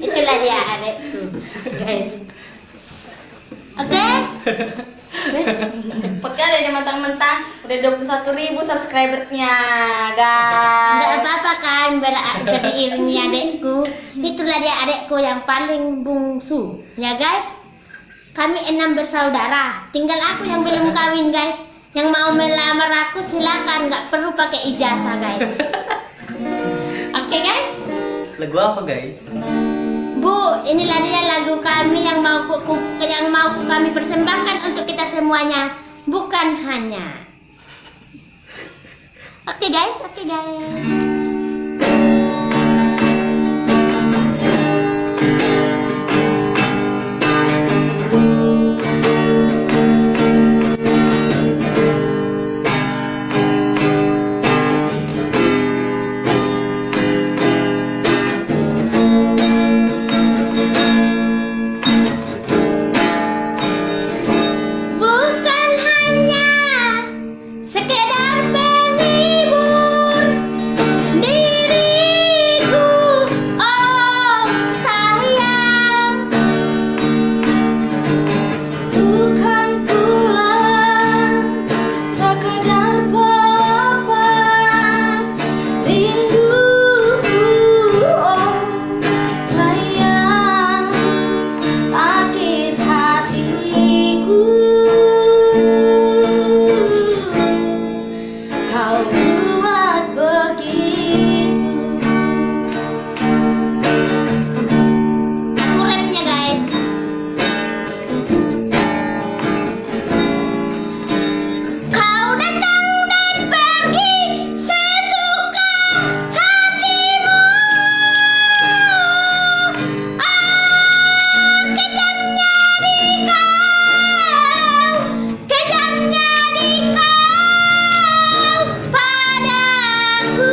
Itulah dia adekku, guys. Oke? Cepet kali dia mentang-mentang udah 21.000 subscribernya, Nggak guys. apa-apa kan, beriringi adekku. Itulah dia adekku yang paling bungsu, ya guys. Kami 6 bersaudara. Tinggal aku yang belum kawin, guys. Yang mau melamar aku silakan, nggak perlu pakai ijazah, guys. Oke, guys. Lagu apa guys? Bu, inilah dia lagu kami yang mau kami persembahkan untuk kita semuanya, bukan hanya. Oke guys, oke guys.